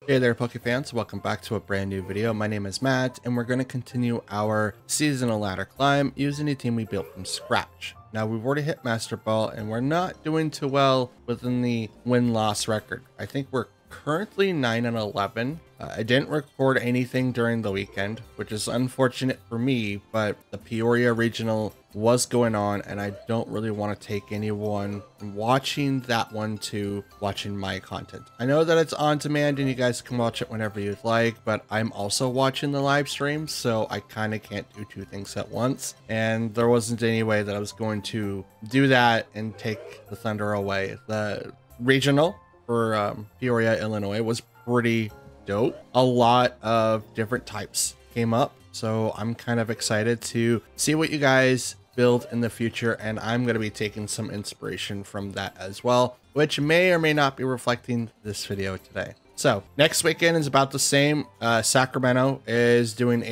Hey there, Poke fans. Welcome back to a brand new video. My name is Matt, and we're going to continue our seasonal ladder climb using a team we built from scratch. Now, we've already hit Master Ball, and we're not doing too well within the win-loss record. I think we're currently 9-11. I didn't record anything during the weekend, which is unfortunate for me, but the Peoria Regional was going on, and I don't really want to take anyone from watching that one to watching my content. I know that it's on demand and you guys can watch it whenever you'd like, but I'm also watching the live stream, so I kind of can't do two things at once. And there wasn't any way that I was going to do that and take the thunder away. The regional for Peoria, Illinois was pretty dope. A lot of different types came up, so I'm kind of excited to see what you guys build in the future, and I'm going to be taking some inspiration from that as well, which may or may not be reflecting this video today. So next weekend is about the same. Sacramento is doing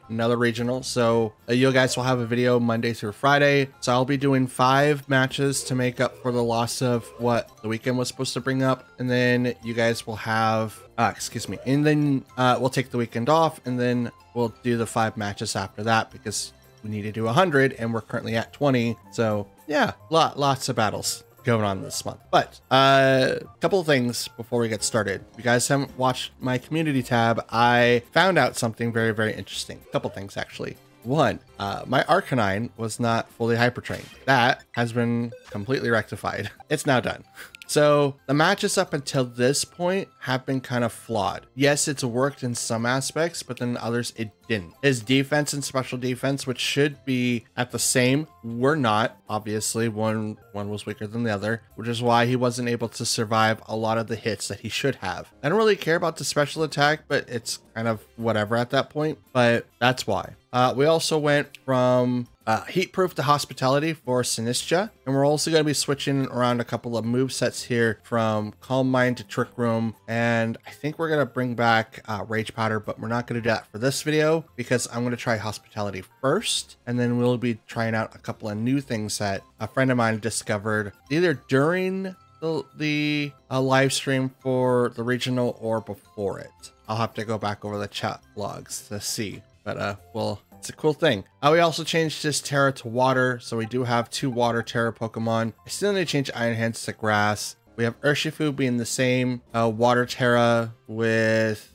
another regional, so you guys will have a video Monday through Friday. So I'll be doing 5 matches to make up for the loss of what the weekend was supposed to bring up, and then you guys will have and then we'll take the weekend off, and then we'll do the 5 matches after that, because we need to do 100 and we're currently at 20. So yeah, lots of battles going on this month. But a couple of things before we get started. If you guys haven't watched my community tab, I found out something very, very interesting. A couple things actually. One, my Arcanine was not fully hyper-trained. That has been completely rectified. It's now done. So the matches up until this point have been kind of flawed. Yes, it's worked in some aspects, but then others it didn't. His defense and special defense, which should be at the same, were not. Obviously, one was weaker than the other, which is why he wasn't able to survive a lot of the hits that he should have. I don't really care about the special attack, but it's kind of whatever at that point, but that's why. We also went from Heat Proof to Hospitality for Sinistcha, and we're also going to be switching around a couple of move sets here from Calm Mind to Trick Room, and I think we're going to bring back Rage Powder, but we're not going to do that for this video because I'm going to try Hospitality first, and then we'll be trying out a couple of new things that a friend of mine discovered either during the live stream for the regional or before it. I'll have to go back over the chat logs to see, but well, it's a cool thing. We also changed this Terra to Water, so we do have 2 Water Terra Pokemon. I still need to change Iron Hands to Grass. We have Urshifu being the same Water Terra with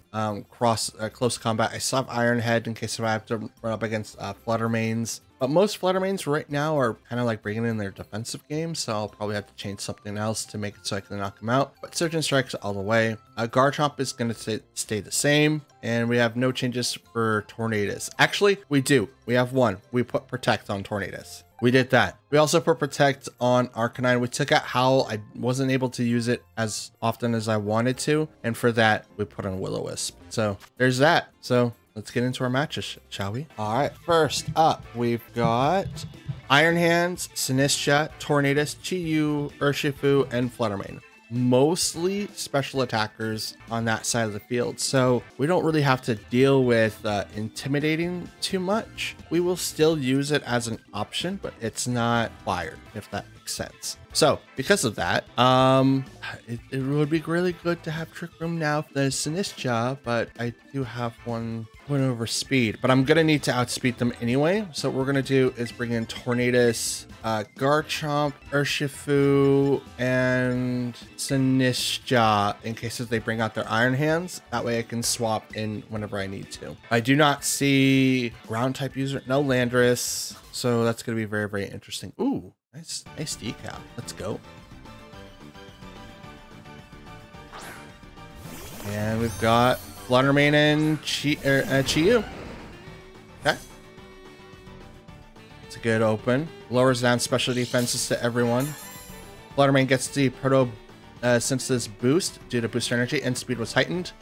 close combat. I still have Iron Head in case I have to run up against Fluttermanes. But most Fluttermanes right now are kind of like bringing in their defensive game, so I'll probably have to change something else to make it so I can knock them out. But Surgeon Strike's all the way. Garchomp is going to stay the same, and we have no changes for Tornadus. Actually, we do. We have one. We put Protect on Tornadus. We did that. We also put Protect on Arcanine. We took out Howl. I wasn't able to use it as often as I wanted to, and for that, we put on Will-O-Wisp. So there's that. So let's get into our matches, shall we? All right, first up, we've got Iron Hands, Sinistcha, Tornadus, Chi-Yu, Urshifu, and Fluttermane. Mostly special attackers on that side of the field, so we don't really have to deal with intimidating too much. We will still use it as an option, but it's not fired, if that makes sense. So because of that, it would be really good to have Trick Room now for the Sinistcha, but I do have one over speed, but I'm gonna need to outspeed them anyway. So what we're gonna do is bring in Tornadus, Garchomp, Urshifu, and Sinistcha in case if they bring out their Iron Hands. That way I can swap in whenever I need to. I do not see ground type user, no Landorus, so that's gonna be very, very interesting. Ooh, nice decal. Let's go. And we've got Fluttermane and Chi-Yu. Okay. It's a good open. Lowers down special defenses to everyone. Fluttermane gets the Proto Synthesis boost due to booster energy, and speed was heightened.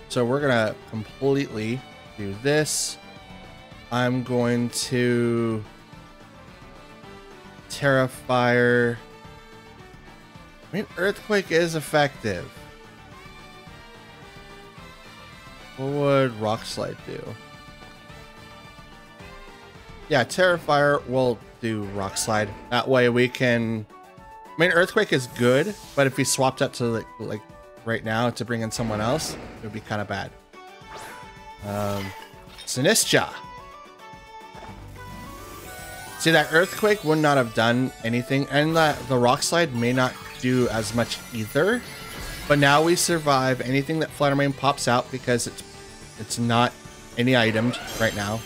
So we're going to completely do this. I'm going to Terra Fire. I mean, Earthquake is effective. What would Rock Slide do? Yeah, Terra Fire will do Rock Slide. That way we can... I mean, Earthquake is good, but if we swapped that to like right now to bring in someone else, It would be kind of bad. Sinistra. See, that earthquake would not have done anything, and the rock slide may not do as much either. But now we survive anything that Flutter Mane pops out because it's not any items right now.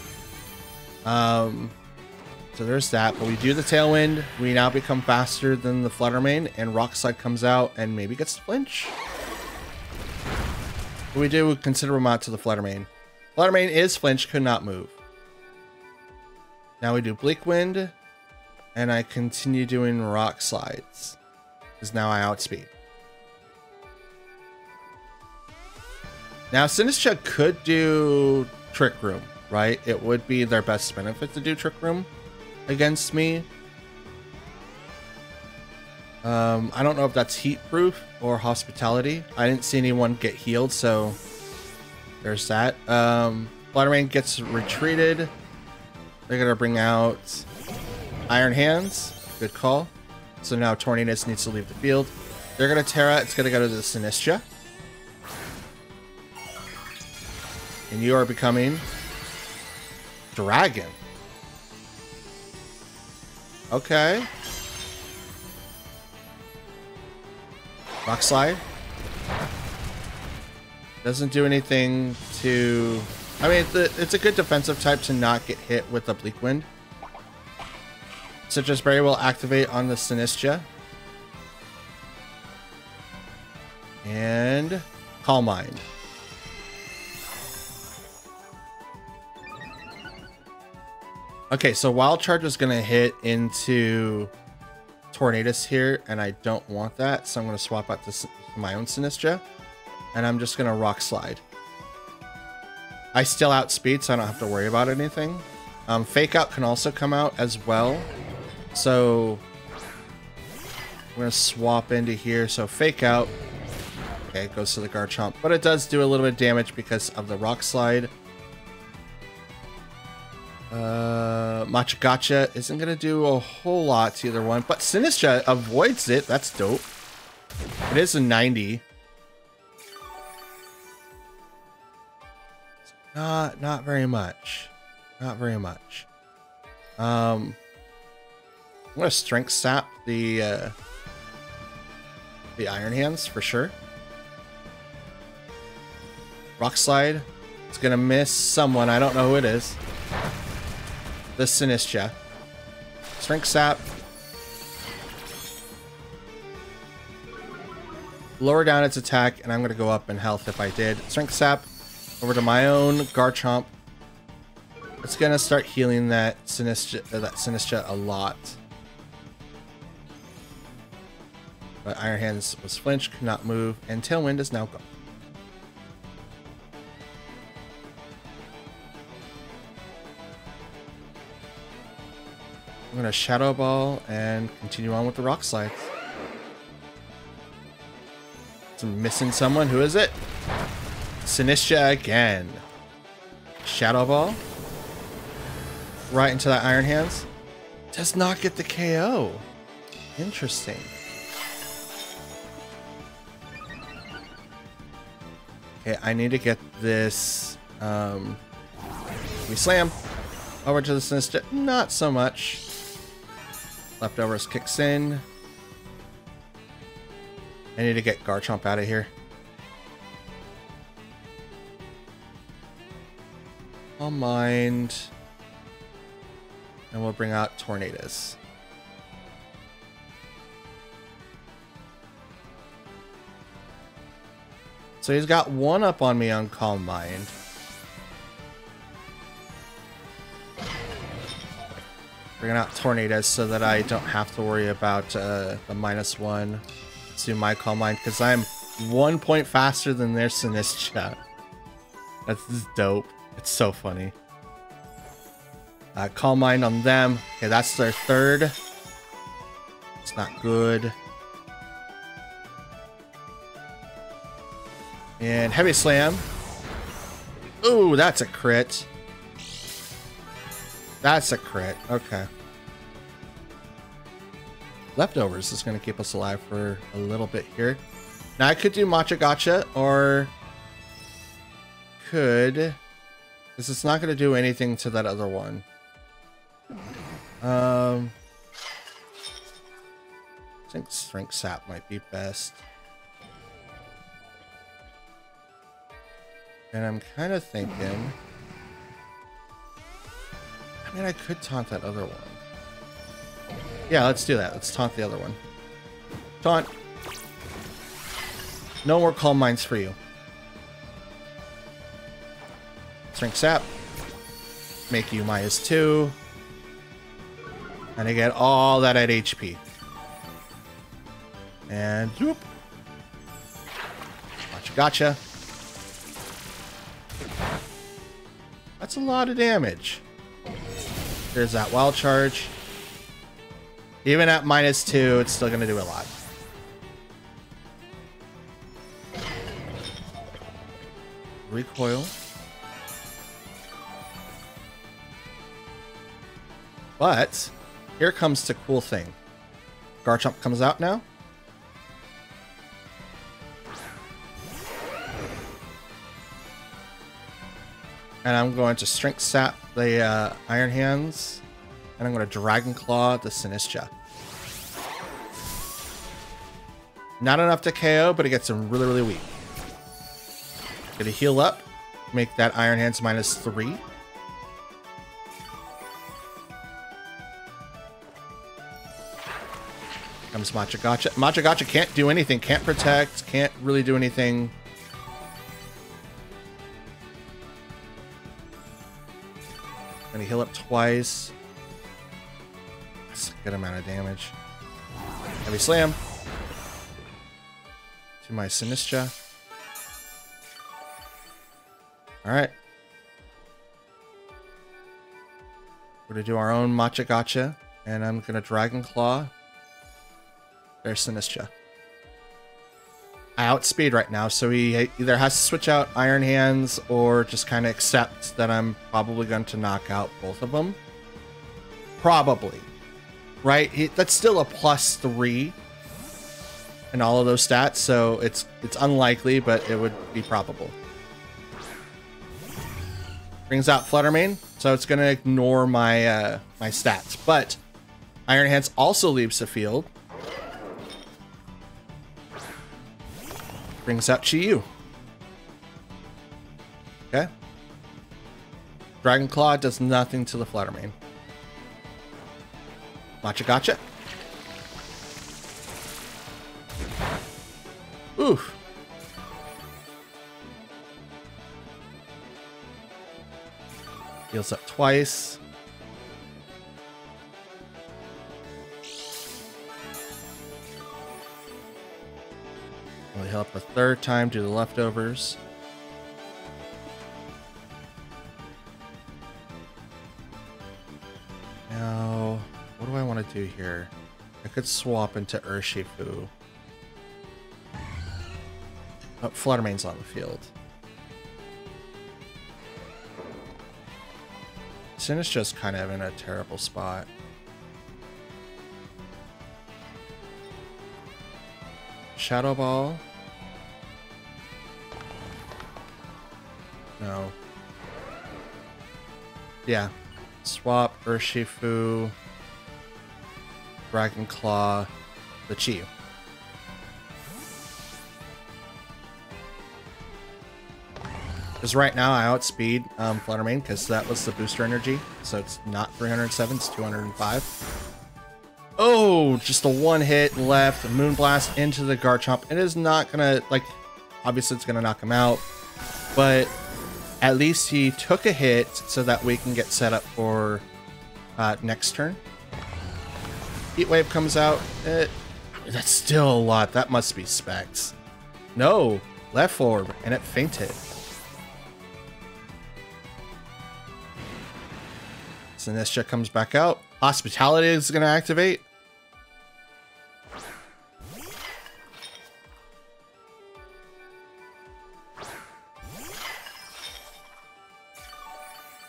So there's that. But we do the Tailwind. We now become faster than the Flutter Mane, and Rock Slide comes out and maybe gets the flinch. But we do considerable amount to the Flutter Mane. Flutter Mane is flinch, could not move. Now we do Bleak Wind, and I continue doing Rock Slides, because now I outspeed. Now Sinistra could do Trick Room, right? It would be their best benefit to do Trick Room against me. I don't know if that's Heat Proof or Hospitality. I didn't see anyone get healed, so there's that. Flutter Mane gets retreated. They're gonna bring out Iron Hands. Good call. So now Tornadus needs to leave the field. They're gonna Terra. It's gonna go to the Sinistra. And you are becoming Dragon. Okay. Rock Slide. Doesn't do anything to... I mean, it's a good defensive type to not get hit with the Bleak Wind. Citrus Berry will activate on the Sinistra. And Calm Mind. Okay, so Wild Charge is going to hit into Tornadus here, and I don't want that, so I'm going to swap out this my own Sinistra, and I'm just going to Rock Slide. I still outspeed, so I don't have to worry about anything. Fake Out can also come out as well. So I'm going to swap into here. So Fake Out. Okay, it goes to the Garchomp. But it does do a little bit of damage because of the Rock Slide. Machagacha isn't going to do a whole lot to either one. But Sinistra avoids it. That's dope. It is a 90. Not very much. Not very much. I'm gonna Strength Sap the Iron Hands for sure. Rock Slide. It's gonna miss someone. I don't know who it is. The Sinistra. Strength Sap. Lower down its attack, and I'm gonna go up in health if I did. Strength Sap. Over to my own Garchomp. It's gonna start healing that Sinistra a lot. But Iron Hands was flinched, could not move, and Tailwind is now gone. I'm gonna Shadow Ball and continue on with the Rock Slides. I'm missing someone. Who is it? Sinistra again. Shadow Ball. Right into that Iron Hands. Does not get the KO. Interesting. Okay, I need to get this. We slam. Over to the Sinistra. Not so much. Leftovers kicks in. I need to get Garchomp out of here. I'll mind. And we'll bring out Tornadus. So he's got one up on me on Calm Mind. Bringing out Tornadus so that I don't have to worry about the -1 to my Calm Mind, because I'm 1 point faster than their Sinistra. That's dope. It's so funny. Calm Mind on them. Okay, that's their third. It's not good. And Heavy Slam. Ooh, that's a crit. That's a crit. Okay. Leftovers is going to keep us alive for a little bit here. Now I could do Machagacha or could, because it's not going to do anything to that other one. I think Strength Sap might be best. And I'm kind of thinking, I mean, I could taunt that other one. Yeah, let's do that. Let's taunt the other one. Taunt. No more Calm Minds for you. Strength Sap. Make you -2. And I get all that at HP. And whoop. Gotcha. That's a lot of damage. There's that wild charge. Even at -2, it's still going to do a lot. Recoil. But here comes the cool thing. Garchomp comes out now. And I'm going to Strength Sap the Iron Hands. And I'm going to Dragon Claw the Sinistcha. Not enough to KO, but it gets him really, really weak. Gonna heal up. Make that Iron Hands -3. Comes Machagacha. Machagacha can't do anything. Can't protect. Can't really do anything. Gonna heal up twice. That's a good amount of damage. Heavy Slam. To my Sinistcha. Alright. We're gonna do our own Machagacha. And I'm gonna Dragon Claw. There's Sinistcha. I outspeed right now, so he either has to switch out Iron Hands or just kind of accept that I'm probably going to knock out both of them. Probably. Right? That's still a +3 in all of those stats, so it's unlikely, but it would be probable. Brings out Fluttermane, so it's going to ignore my my stats. But Iron Hands also leaves the field. Brings out Chi-Yu. Okay. Dragon Claw does nothing to the Fluttermane. Machagacha. Oof. Heals up twice. We'll heal up a third time, do the leftovers. Now, what do I want to do here? I could swap into Urshifu. Oh, Fluttermane's on the field. Sinistcha's kind of in a terrible spot. Shadow Ball. No. Yeah. Swap Urshifu. Dragon Claw. The Chi-Yu. Because right now I outspeed Fluttermane because that was the booster energy. So it's not 307, it's 205. Oh, just the one hit left. Moonblast into the Garchomp. It is not gonna, like, obviously it's gonna knock him out. But at least he took a hit so that we can get set up for next turn. Heat Wave comes out. That's still a lot. That must be specs. No, left forward, and it fainted. Sinistcha comes back out. Hospitality is going to activate.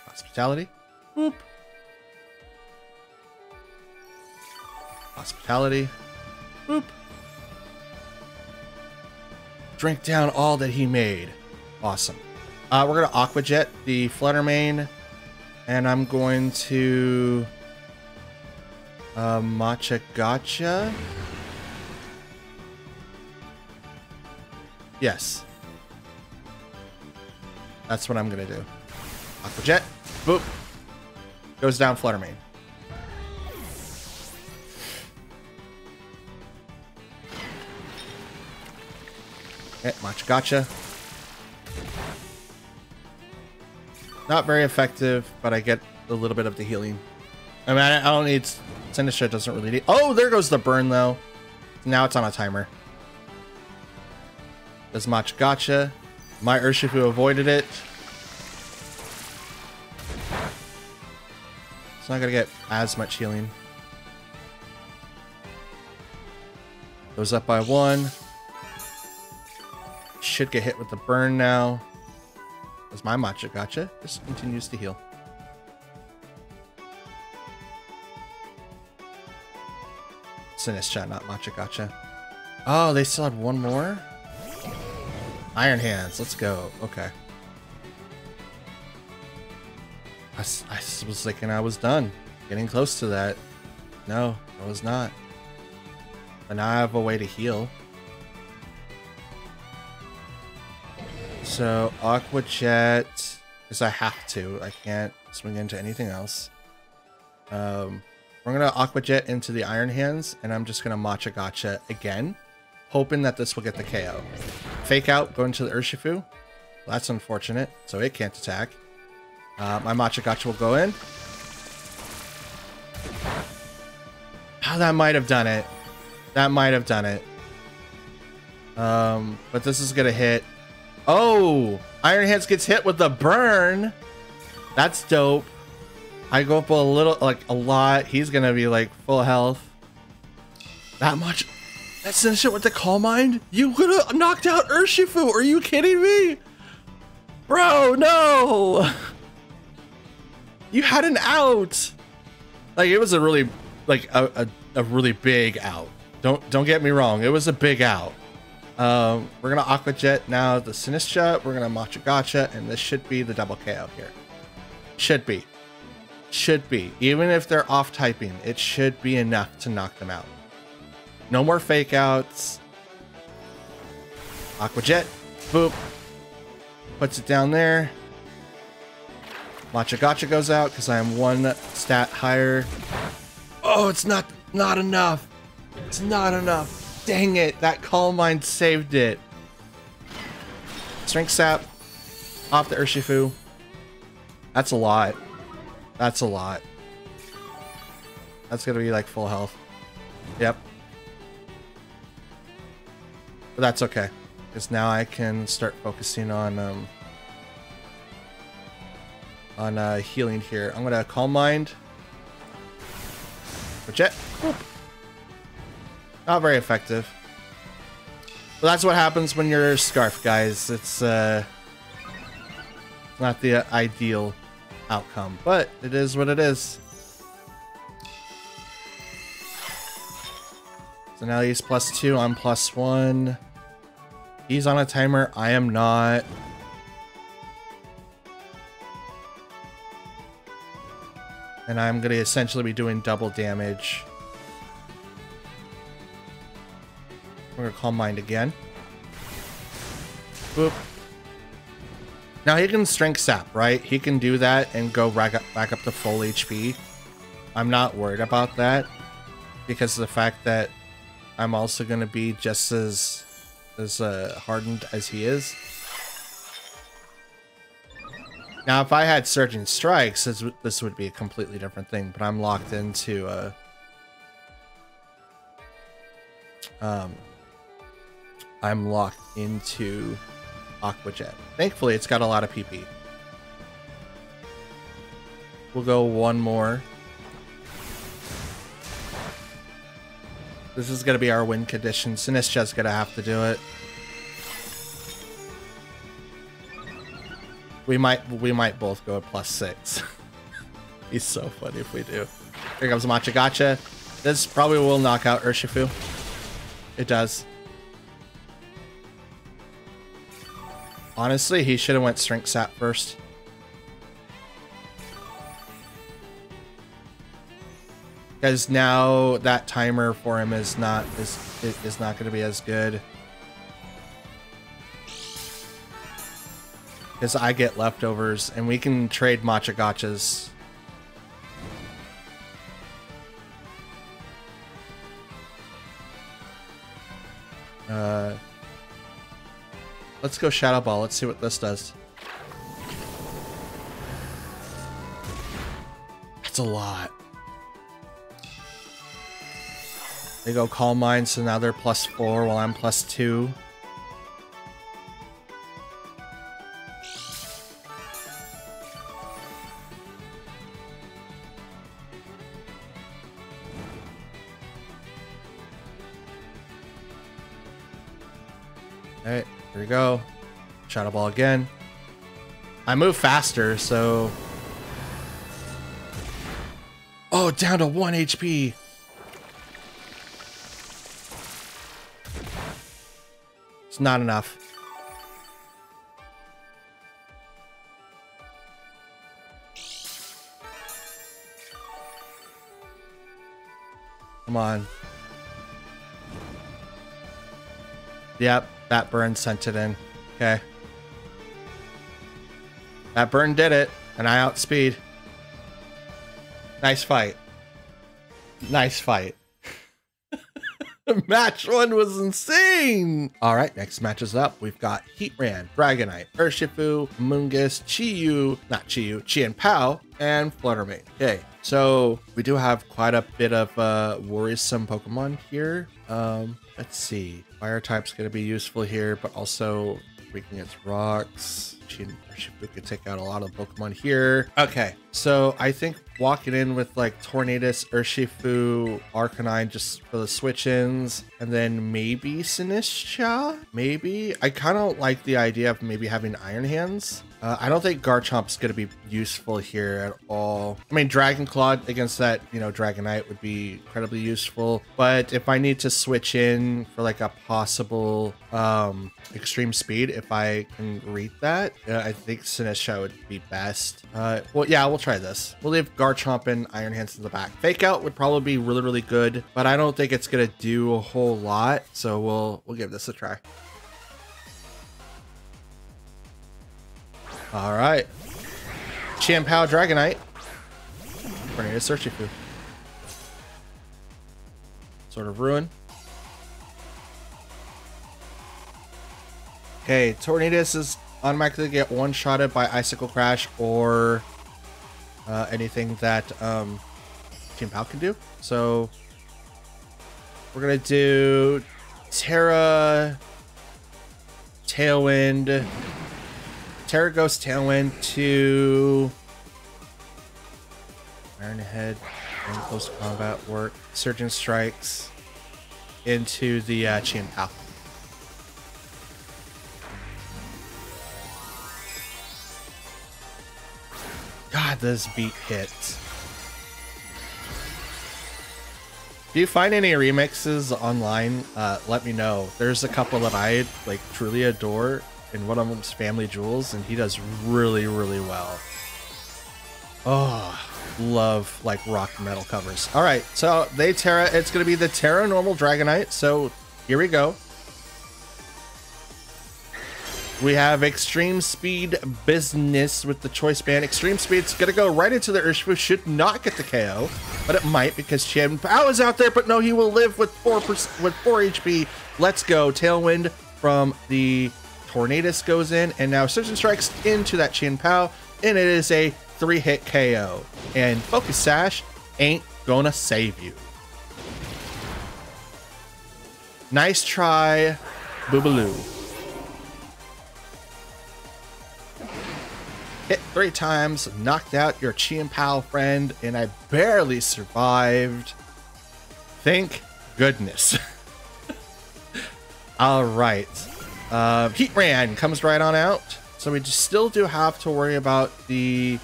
Hospitality. Whoop. Hospitality. Whoop. Drink down all that he made. Awesome. We're gonna Aqua Jet the Flutter Mane, and I'm going to Matcha Gotcha. Yes. That's what I'm gonna do. Aqua Jet. Boop. Goes down Flutter Mane. Okay, Matcha Gotcha. Not very effective, but I get a little bit of the healing. I mean, I don't need... Sinistcha doesn't really need... Oh, there goes the burn, though. Now it's on a timer. Does Matcha Gotcha. My Urshifu avoided it. It's not going to get as much healing. Goes up by 1. Should get hit with the burn now. As my Matcha Gotcha just continues to heal. Sinistcha, not Matcha Gotcha. Oh, they still had one more? Iron Hands, let's go. Okay. I was thinking I was done. Getting close to that. No, I was not. But now I have a way to heal. So, Aqua Jet, because I have to. I can't swing into anything else. We're going to Aqua Jet into the Iron Hands, and I'm just going to Matcha Gotcha again, hoping that this will get the KO. Fake Out, go into the Urshifu. Well, that's unfortunate, so it can't attack. My Matcha Gotcha will go in. Oh, that might have done it. That might have done it. But this is going to hit. Oh, Iron Hands gets hit with the burn. That's dope. I go up a little, like a lot. He's gonna be like full health. That much? That's the shit with the Calm Mind? You could have knocked out Urshifu. Are you kidding me? Bro, no. You had an out. Like it was a really, like a really big out. Don't get me wrong. It was a big out. We're gonna Aqua Jet now the Sinistcha. We're gonna Matcha Gotcha, and this should be the double KO here. Should be. Should be. Even if they're off typing, it should be enough to knock them out. No more fake outs. Aqua Jet. Boop. Puts it down there. Matcha Gotcha goes out because I am one stat higher. Oh, it's not enough. It's not enough. Dang it, that Calm Mind saved it. Strength Sap off the Urshifu. That's a lot. That's a lot. That's gonna be like full health. Yep. But that's okay, because now I can start focusing on healing here. I'm gonna Calm Mind. Jet. Whoop. Not very effective. But that's what happens when you're Scarf, guys. It's not the ideal outcome, but it is what it is. So now he's +2, I'm +1. He's on a timer, I am not. And I'm going to essentially be doing double damage. We're gonna Calm Mind again. Boop. Now he can Strength Sap, right? He can do that and go back up to full HP. I'm not worried about that because of the fact that I'm also gonna be just as hardened as he is. Now, if I had Surging Strikes, this would be a completely different thing. But I'm locked into I'm locked into Aqua Jet. Thankfully, it's got a lot of PP. We'll go one more. This is going to be our win condition. Sinistcha's going to have to do it. We might both go at +6. He's so funny if we do. Here comes Matcha Gotcha. This probably will knock out Urshifu. It does. Honestly, he should have went Strength Sap first. Because now that timer for him is not going to be as good. Because I get leftovers, and we can trade matcha gachas. Let's go Shadow Ball. Let's see what this does. That's a lot. They go Calm Mind, so now they're +4 while I'm +2. Alright, here we go. Shadow Ball again. I move faster, so... Oh, down to 1 HP! It's not enough. Come on. Yep. That burn sent it in. Okay. That burn did it, and I outspeed. Nice fight. Nice fight. Match 1 was insane! Alright, next match is up. We've got Heatran, Dragonite, Urshifu, Mungus, Chien-Pao, and Fluttermane. Okay, so we do have quite a bit of worrisome Pokemon here. Let's see. Fire type's gonna be useful here, but also weakening its rocks. Urshifu could take out a lot of Pokemon here. Okay, so I think walking in with like Tornadus, Urshifu, Arcanine just for the switch-ins, and then maybe Sinistcha? Maybe? I kind of like the idea of maybe having Iron Hands. I don't think Garchomp's going to be useful here at all. I mean, Dragon Claw against that, you know, Dragonite would be incredibly useful. But if I need to switch in for like a possible extreme speed, if I can read that, I think Sinistcha would be best. Well, yeah, we'll try this. We'll leave Garchomp and Iron Hands in the back. Fake Out would probably be really, really good, but I don't think it's going to do a whole lot. So we'll give this a try. All right, Chien-Pao Dragonite. Tornadus Urshifu. Sort of Ruin. Okay, Tornadus is automatically get one-shotted by Icicle Crash or anything that Chien-Pao can do. So we're gonna do Terra, Tailwind. Terra Ghost Tailwind to Iron Head and close combat work. Surgeon Strikes into the Chien-Pao. God, this beat hits. If you find any remixes online, let me know. There's a couple that I like truly adore. And one of them's Family Jewels, and he does really, really well. Oh, love like rock metal covers. All right, so they Terra. It's going to be the Terra normal Dragonite. So here we go. We have Extreme Speed Business with the Choice Band. Extreme Speed's going to go right into the Urshifu. Should not get the KO, but it might because Chien-Pao is out there. But no, he will live with 4 HP. Let's go. Tailwind from the Tornadus goes in, and now Surgeon Strikes into that Chien-Pao, and it is a 3-hit KO. And Focus Sash ain't gonna save you. Nice try, Boobaloo. Hit 3 times, knocked out your Chien-Pao friend, and I barely survived. Thank goodness. All right. Heatran comes right on out. So we just still do have to worry about the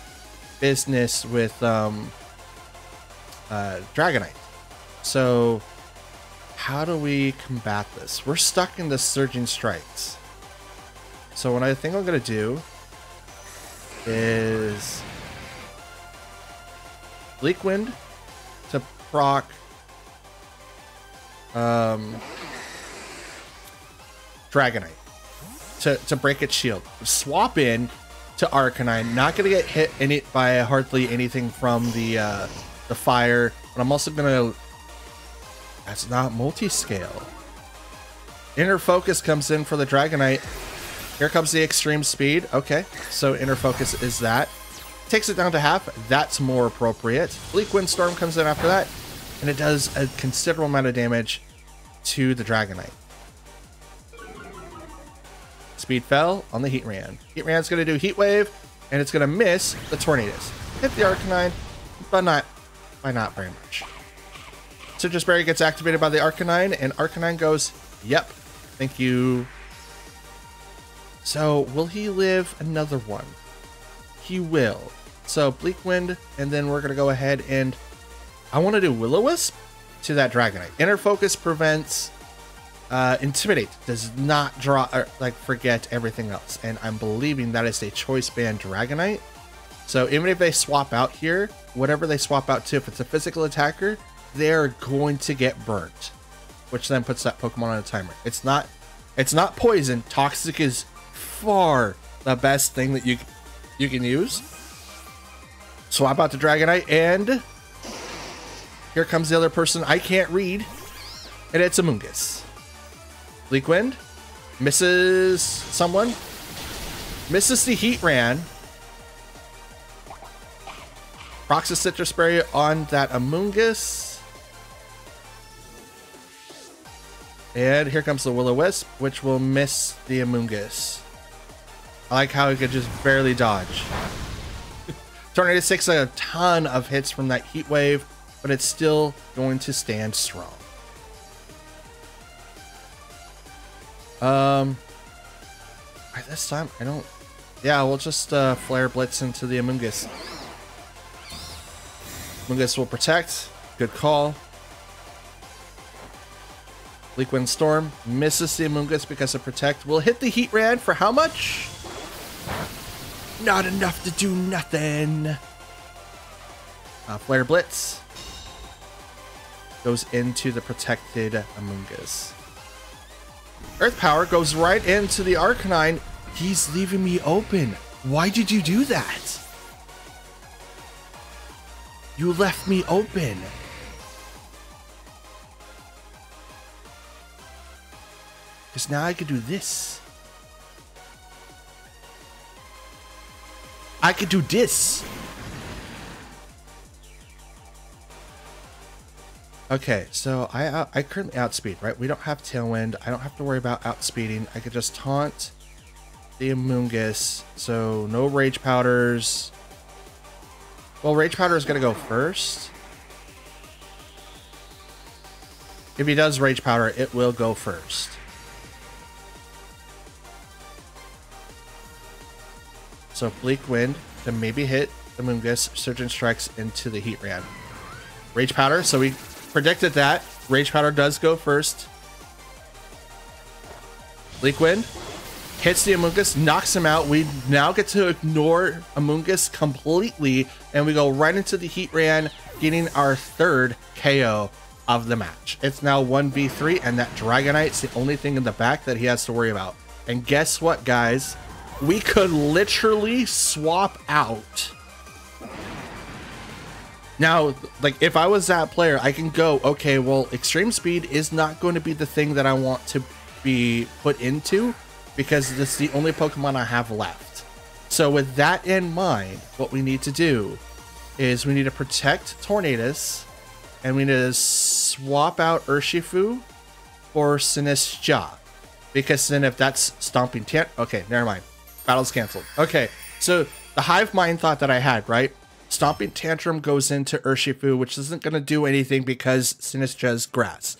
business with Dragonite. So how do we combat this? We're stuck in the Surging Strikes. So what I think I'm gonna do is Bleak Wind to proc Dragonite to break its shield. Swap in to Arcanine. Not gonna get hit by hardly anything from the fire, but I'm also gonna. That's not multi-scale. Inner Focus comes in for the Dragonite. Here comes the extreme speed. Okay, so Inner Focus is that. Takes it down to half. That's more appropriate. Bleak Windstorm comes in after that, and it does a considerable amount of damage to the Dragonite. Speed fell on the Heatran. Heatran's going to do Heat Wave, and it's going to miss the Tornadus. Hit the Arcanine, but not by not very much. Citrus Berry gets activated by the Arcanine, and Arcanine goes, yep, thank you. So, will he live another one? He will. So, Bleak Wind, and then we're going to go ahead and I want to do Will-O-Wisp to that Dragonite. Inner Focus prevents Intimidate. Does not draw, or, like, forget everything else. And I'm believing that is a choice band Dragonite. So, even if they swap out here, whatever they swap out to, if it's a physical attacker, they're going to get burnt. Which then puts that Pokemon on a timer. It's not poison. Toxic is far the best thing that you can use. Swap out to Dragonite, and here comes the other person I can't read, and it's Amoonguss. Bleak Wind misses someone, misses the Heatran, procs a Citrus Berry on that Amoonguss, and here comes the Will-O-Wisp, which will miss the Amoonguss. I like how he could just barely dodge. Tornadus takes a ton of hits from that Heat Wave, but it's still going to stand strong. This time, I don't... Yeah, we'll just Flare Blitz into the Amoonguss. Amoonguss will protect. Good call. Bleak Wind Storm misses the Amoonguss because of Protect. Will hit the Heatran for how much? Not enough to do nothing. Flare Blitz goes into the protected Amoonguss. Earth Power goes right into the Arcanine. He's leaving me open. Why did you do that? You left me open. Because now I could do this. I could do this. Okay, so I currently outspeed, right? We don't have Tailwind. I don't have to worry about outspeeding. I could just taunt the Amoonguss. So no Rage Powders. Well, Rage Powder is going to go first. If he does Rage Powder, it will go first. So Bleak Wind to maybe hit the Amoonguss. Surgeon Strikes into the Heatran. Rage Powder, so we predicted that. Rage Powder does go first. Bleak Wind hits the Amoonguss, knocks him out. We now get to ignore Amoonguss completely, and we go right into the Heatran, getting our third KO of the match. It's now 1v3, and that Dragonite's the only thing in the back that he has to worry about. And guess what, guys? We could literally swap out. Now, like, if I was that player, I can go, okay, well, Extreme Speed is not going to be the thing that I want to be put into, because this is the only Pokemon I have left. So with that in mind, what we need to do is we need to protect Tornadus, and we need to swap out Urshifu for Sinistcha. Because then if that's Stomping okay, never mind. Battle's canceled. Okay, so the Hive Mind thought that I had, right? Stomping Tantrum goes into Urshifu, which isn't going to do anything because Sinistcha's grass.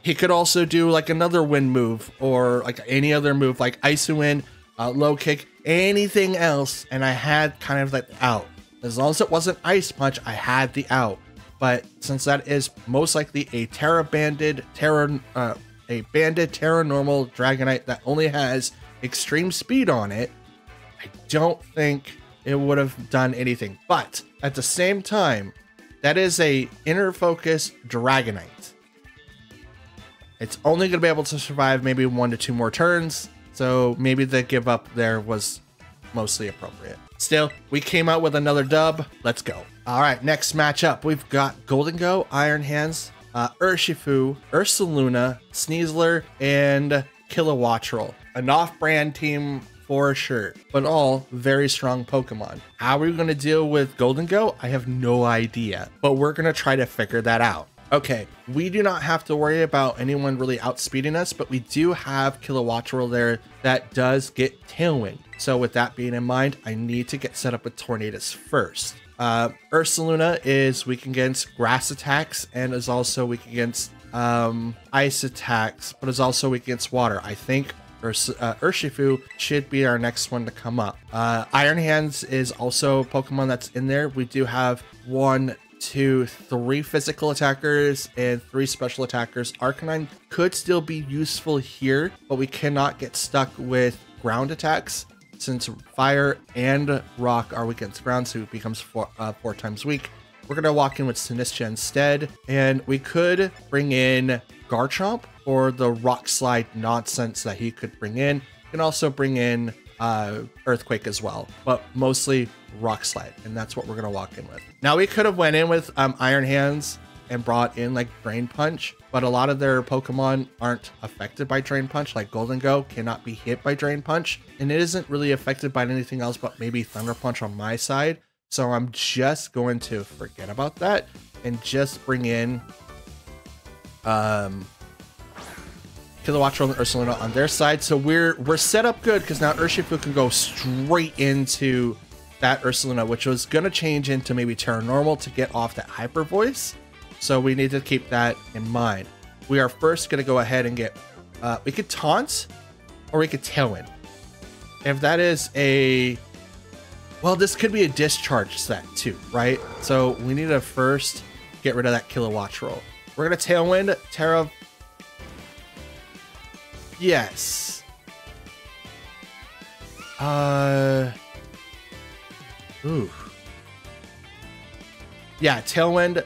He could also do like another wind move or like any other move like Ice Wind, Low Kick, anything else, and I had kind of like the out. As long as it wasn't Ice Punch, I had the out. But since that is most likely a banded Terra Normal Dragonite that only has extreme speed on it, I don't think it would have done anything. But at the same time, that is a inner focus Dragonite. It's only going to be able to survive maybe 1 to 2 more turns. So maybe the give up there was mostly appropriate. Still, we came out with another dub. Let's go. All right, next matchup. We've got Golden Go, Iron Hands, Urshifu, Ursaluna, Sneasler, and Kilowattrel. An off-brand team for sure, but all very strong Pokemon. How are we going to deal with Golden Go? I have no idea, but we're going to try to figure that out. Okay, we do not have to worry about anyone really outspeeding us, but we do have Kilowattrel there that does get Tailwind. So with that being in mind, I need to get set up with Tornadus first. Ursaluna is weak against grass attacks and is also weak against ice attacks, but is also weak against water. I think Urshifu should be our next one to come up. Iron Hands is also a Pokemon that's in there. We do have 1, 2, 3 physical attackers and 3 special attackers. Arcanine could still be useful here, but we cannot get stuck with ground attacks since fire and rock are weak against ground, so it becomes 4 times weak. We're going to walk in with Sinistra instead, and we could bring in Garchomp or the Rock Slide nonsense that he could bring in. You can also bring in Earthquake as well, but mostly Rock Slide, and that's what we're going to walk in with. Now, we could have went in with Iron Hands and brought in like Drain Punch, but a lot of their Pokemon aren't affected by Drain Punch. Like Golden Go cannot be hit by Drain Punch, and it isn't really affected by anything else but maybe Thunder Punch on my side. So I'm just going to forget about that and just bring in Kilowattrel and Ursaluna on their side. So we're set up good because now Urshifu can go straight into that Ursaluna, which was going to change into maybe Terra Normal to get off that Hyper Voice. So we need to keep that in mind. We are first going to go ahead and get, we could Taunt or we could Tailwind. If that is a, well, this could be a Discharge set too, right? So we need to first get rid of that Kilowattrel. We're going to Tailwind, Terra. Yes. Ooh. Yeah, Tailwind,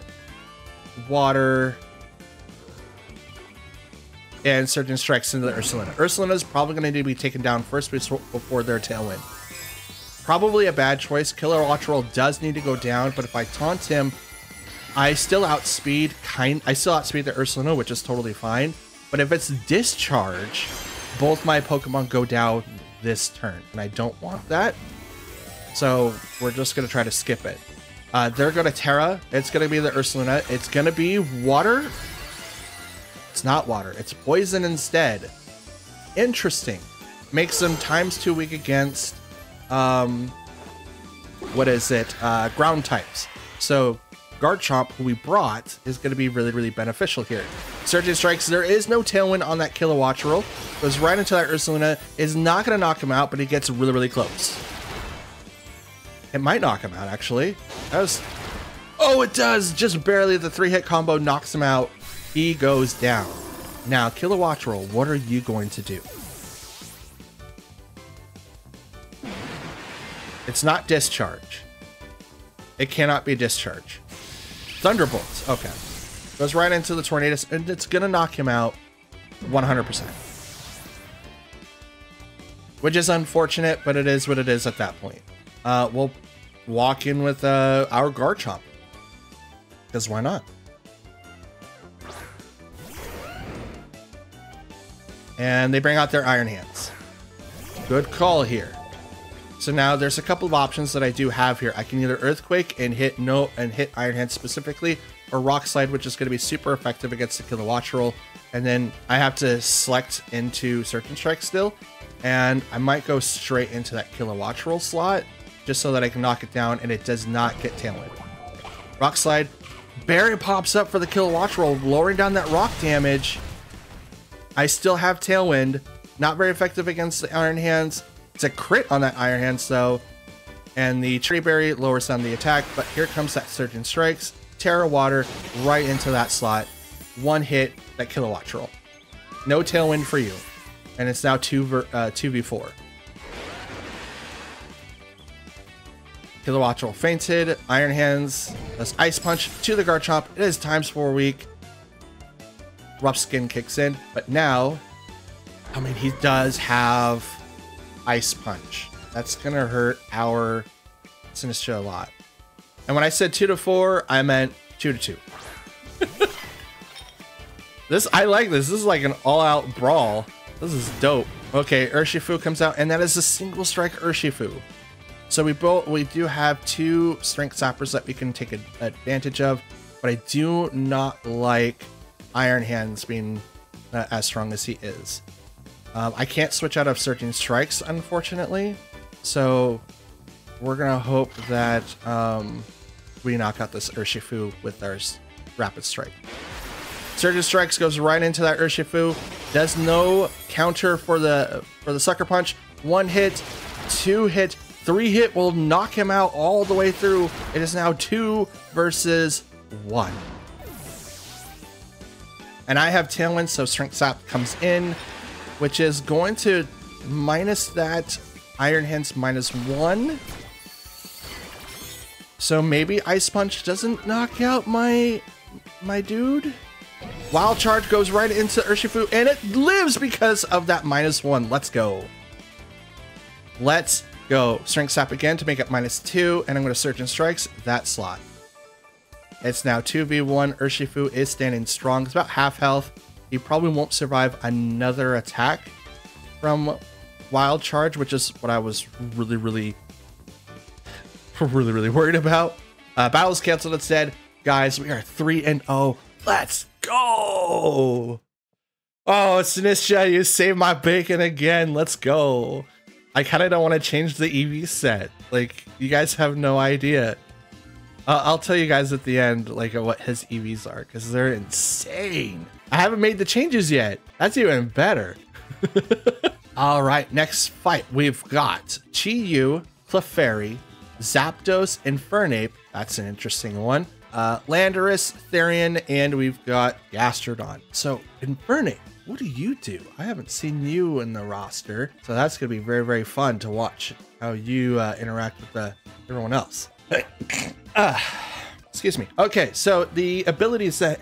Water, and Surging Strikes into the Ursaluna. Ursaluna is probably going to need to be taken down first before their Tailwind. Probably a bad choice. Kilowattrel does need to go down, but if I taunt him, I still outspeed the Ursaluna, which is totally fine. But if it's Discharge, both my Pokemon go down this turn, and I don't want that. So we're just going to try to skip it. They're going to Terra. It's going to be the Ursaluna. It's going to be Water. It's not Water. It's Poison instead. Interesting. Makes them ×2 weak against, what is it? Ground types. So Garchomp, who we brought, is going to be really, really beneficial here. Surging Strikes. There is no Tailwind on that Kilowattrel. Goes right into that Ursaluna. Is not going to knock him out, but he gets really, really close. It might knock him out, actually. That was... Oh, it does! Just barely. The 3-hit combo knocks him out. He goes down. Now, Kilowattrel, what are you going to do? It's not Discharge. It cannot be Discharge. Thunderbolt. Okay. Goes right into the Tornadus, and it's going to knock him out 100%. Which is unfortunate, but it is what it is at that point. We'll walk in with our Garchomp. Because why not? And they bring out their Iron Hands. Good call here. So now there's a couple of options that I do have here. I can either Earthquake and hit Iron Hands specifically, or Rock Slide, which is going to be super effective against the Kilowattrel. And then I have to select into Surging Strike still. And I might go straight into that Kilowattrel slot, just so that I can knock it down and it does not get Tailwind. Rock Slide. Barrier pops up for the Kilowattrel, lowering down that rock damage. I still have Tailwind. Not very effective against the Iron Hands. It's a crit on that Iron Hands though. And the Tree Berry lowers down the attack, but here comes that Surging Strikes. Terra Water right into that slot. One hit, that Kilowattrel. No Tailwind for you. And it's now 2v4. Kilowattrel fainted. Iron Hands does Ice Punch to the Garchomp. It is ×4 weak. Rough Skin kicks in. But now, I mean, he does have Ice Punch. That's going to hurt our Sinistcha a lot. And when I said 2-4, I meant 2-2. I like this. This is like an all-out brawl. This is dope. Okay, Urshifu comes out, and that is a single strike Urshifu. So we do have 2 strength zappers that we can take advantage of, but I do not like Iron Hands being as strong as he is. I can't switch out of Surging Strikes, unfortunately. So we're gonna hope that we knock out this Urshifu with our Rapid Strike. Surging Strikes goes right into that Urshifu. Does no counter for the Sucker Punch. 1 hit, 2 hit, 3 hit will knock him out all the way through. It is now 2 versus 1. And I have Tailwind, so Strength Zap comes in, which is going to minus that Iron Hands -1. So maybe Ice Punch doesn't knock out my dude. Wild Charge goes right into Urshifu, and it lives because of that -1. Let's go. Let's go. Strength Zap again to make it -2, and I'm going to Surge and Strikes that slot. It's now 2v1. Urshifu is standing strong. It's about half health. He probably won't survive another attack from Wild Charge, which is what I was really worried about. Battle's canceled instead. Guys, we are 3-0. Let's go! Oh, Sinistcha, you saved my bacon again. Let's go. I kind of don't want to change the EV set. Like, you guys have no idea. I'll tell you guys at the end, like, what his EVs are, because they're insane. I haven't made the changes yet. That's even better. All right, next fight. We've got Chi-Yu, Clefairy, Zapdos, Infernape. That's an interesting one. Landorus, Therian, and we've got Gastrodon. So, Infernape, what do you do? I haven't seen you in the roster, so that's going to be very, very fun to watch how you interact with everyone else. Excuse me. Okay, so the abilities that...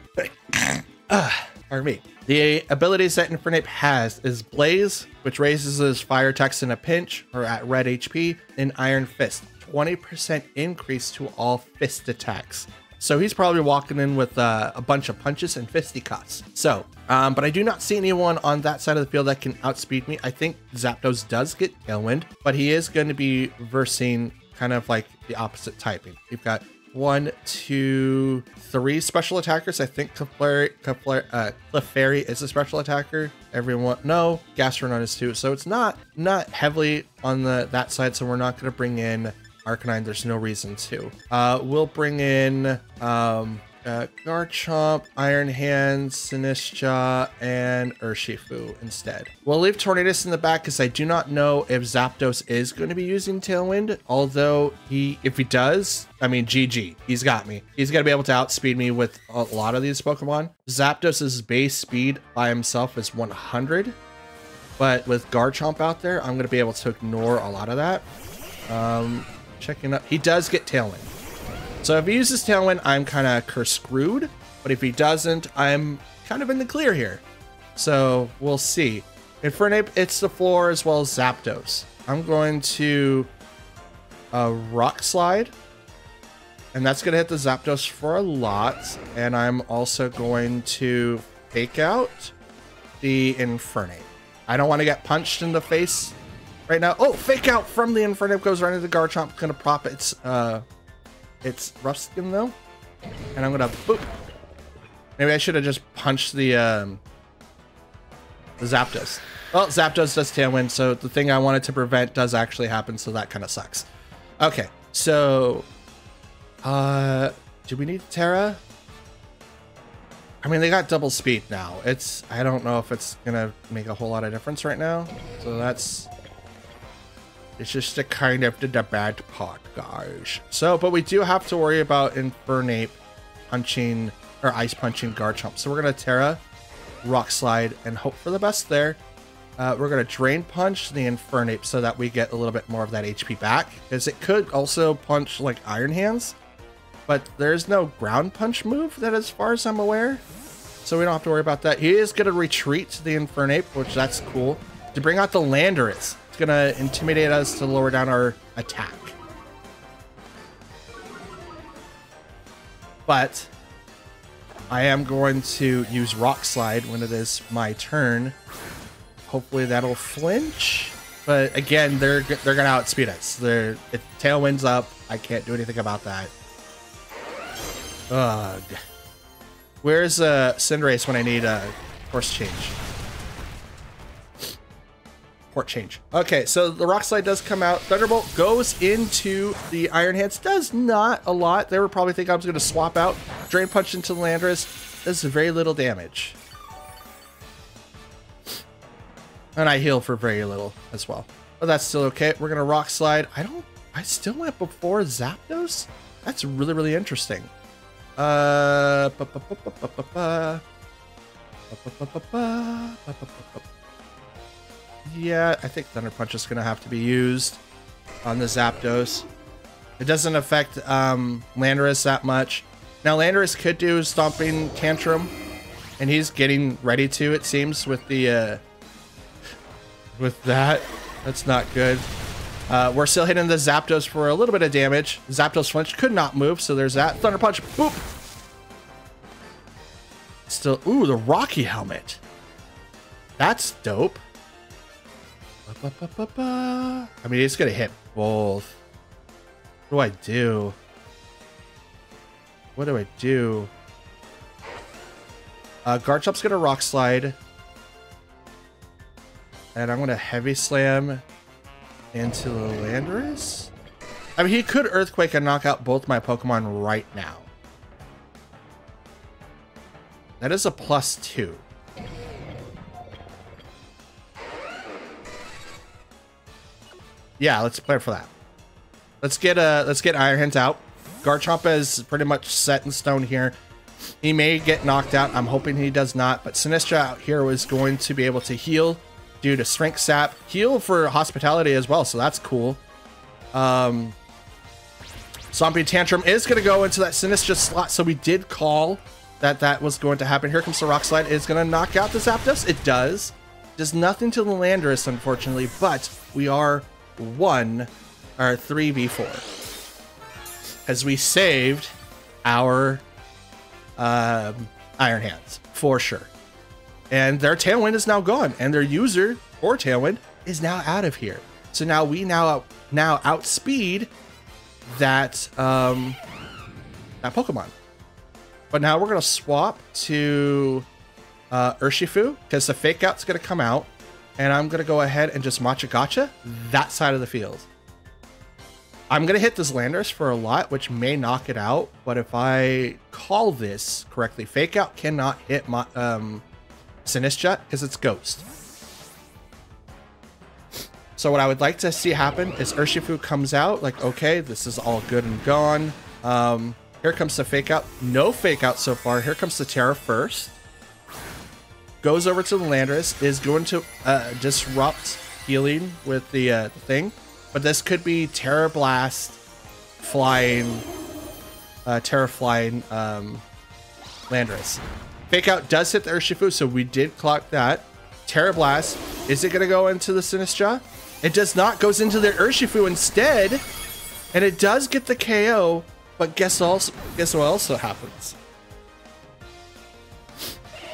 pardon me. The abilities that Infernape has is Blaze, which raises his fire attacks in a pinch or at red HP, and Iron Fist. 20% increase to all fist attacks. So he's probably walking in with a bunch of punches and fisticuffs. So, but I do not see anyone on that side of the field that can outspeed me. I think Zapdos does get Tailwind, but he is going to be versing kind of like the opposite typing. We've got 1, 2, 3 special attackers. I think Clefairy is a special attacker. Everyone, no, Gastrodon is too. So it's not heavily on that side. So we're not going to bring in Arcanine. There's no reason to. We'll bring in Garchomp, Iron Hands, Sinistcha, and Urshifu instead. We'll leave Tornadus in the back because I do not know if Zapdos is going to be using Tailwind. Although if he does, I mean, GG, he's got me. He's going to be able to outspeed me with a lot of these Pokemon. Zapdos's base speed by himself is 100. But with Garchomp out there, I'm going to be able to ignore a lot of that. Checking up. He does get Tailwind. So if he uses Tailwind, I'm kind of screwed. But if he doesn't, I'm kind of in the clear here. So we'll see. Infernape, it's the floor as well as Zapdos. I'm going to Rock Slide. And that's going to hit the Zapdos for a lot. And I'm also going to Fake Out the Infernape. I don't want to get punched in the face right now. Oh, Fake Out from the Infernape goes right into the Garchomp. Gonna prop its Rough Skin though. And I'm gonna boop. Maybe I should have just punched the Zapdos. Well, Zapdos does Tailwind, so the thing I wanted to prevent does actually happen, so that kind of sucks. Okay, so do we need Terra? I mean, they got double speed now. I don't know if it's gonna make a whole lot of difference right now. So it's just a kind of the bad part, guys. So, but we do have to worry about Infernape punching or ice punching Garchomp. So we're gonna Terra, Rock Slide, and hope for the best there. We're going to Drain Punch the Infernape so that we get a little bit more of that HP back. Because it could also punch like Iron Hands. But there's no Ground Punch move that as far as I'm aware. So we don't have to worry about that. He is going to retreat to the Infernape, which that's cool. To bring out the Landorus. It's going to intimidate us to lower down our attack. But I am going to use Rock Slide when it is my turn. Hopefully that'll flinch. But again, they're gonna outspeed us. If Tailwind's up, I can't do anything about that. Ugh. Where's Cinderace when I need a course change? Port change. Okay, so the Rock Slide does come out. Thunderbolt goes into the Iron Hands. Does not a lot. They were probably thinking I was going to swap out. Drain Punch into the Landorus. Does very little damage. And I heal for very little as well. But that's still okay. We're going to Rock Slide. I still went before Zapdos? That's really, really interesting. Yeah, I think Thunder Punch is going to have to be used on the Zapdos. It doesn't affect Landorus that much. Now, Landorus could do Stomping Tantrum, and he's getting ready to, it seems, with the with that. That's not good. We're still hitting the Zapdos for a little bit of damage. Zapdos flinch could not move, so there's that. Thunder Punch, boop! Still, ooh, the Rocky Helmet. That's dope. I mean, it's gonna hit both. What do I do? What do I do? Garchomp's gonna Rock Slide. And I'm gonna Heavy Slam into the Landorus. I mean, he could Earthquake and knock out both my Pokemon right now. That is a +2. Yeah, let's plan for that. Let's get Iron Hands out. Garchomp is pretty much set in stone here. He may get knocked out. I'm hoping he does not. But Sinistra out here is going to be able to heal due to Strength Sap. Heal for Hospitality as well, so that's cool. Stomping Tantrum is going to go into that Sinistra slot, so we did call that was going to happen. Here comes the Rock Slide. Is going to knock out the Zapdos. It does. Does nothing to the Landorus, unfortunately, but we are 3v4 as we saved our Iron Hands for sure, and their Tailwind is now gone, and their user or Tailwind is now out of here. So now we outspeed that that Pokemon. But now we're gonna swap to Urshifu because the Fake Out's gonna come out. And I'm going to go ahead and just Matcha Gotcha that side of the field. I'm going to hit this Landorus for a lot, which may knock it out. But if I call this correctly, Fake Out cannot hit my Sinistra because it's Ghost. So what I would like to see happen is Urshifu comes out like, okay, this is all good and gone. Here comes the Fake Out. No Fake Out so far. Here comes the Terra first. Goes over to the Landorus, is going to disrupt healing with the thing, but this could be Terra Blast, flying, Terra flying Landorus. Fake Out does hit the Urshifu, so we did clock that. Terra Blast, is it going to go into the Sinistra? It does not, goes into the Urshifu instead, and it does get the KO, but guess what also happens?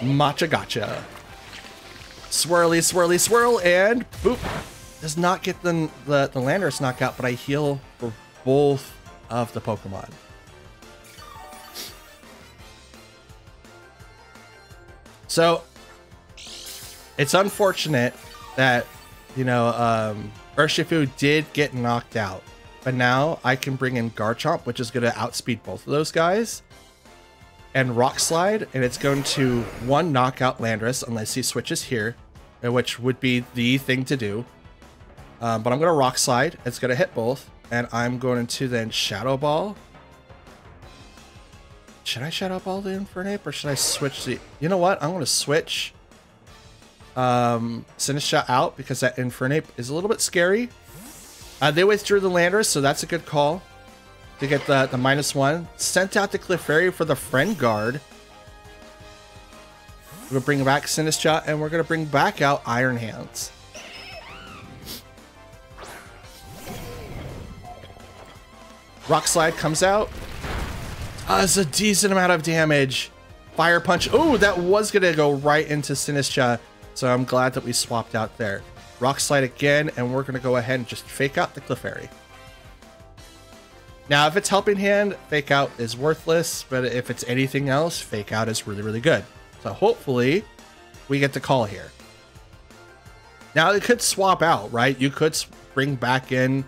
Matcha Gotcha. Swirly, swirly, swirl, and boop. Does not get the Landorus knockout, but I heal for both of the Pokemon. So, it's unfortunate that, you know, Urshifu did get knocked out. But now I can bring in Garchomp, which is going to outspeed both of those guys. And Rock Slide, and it's going to one knockout Landorus unless he switches here, which would be the thing to do. But I'm going to Rock Slide. It's going to hit both, and I'm going to then Shadow Ball. Should I Shadow Ball the Infernape, or should I switch the... You know what? I'm going to switch Sinistcha out because that Infernape is a little bit scary. They withdrew the Landorus, so that's a good call to get the -1. Sent out the Clefairy for the Friend Guard. We're going to bring back Sinistcha, and we're going to bring back out Iron Hands. Rock Slide comes out. It's a decent amount of damage. Fire Punch. Oh, that was going to go right into Sinistcha, so I'm glad that we swapped out there. Rock Slide again, and we're going to go ahead and just fake out the Clefairy. Now, if it's Helping Hand, fake out is worthless, but if it's anything else, fake out is really, really good. So hopefully we get the call here. Now, it could swap out, right? You could bring back in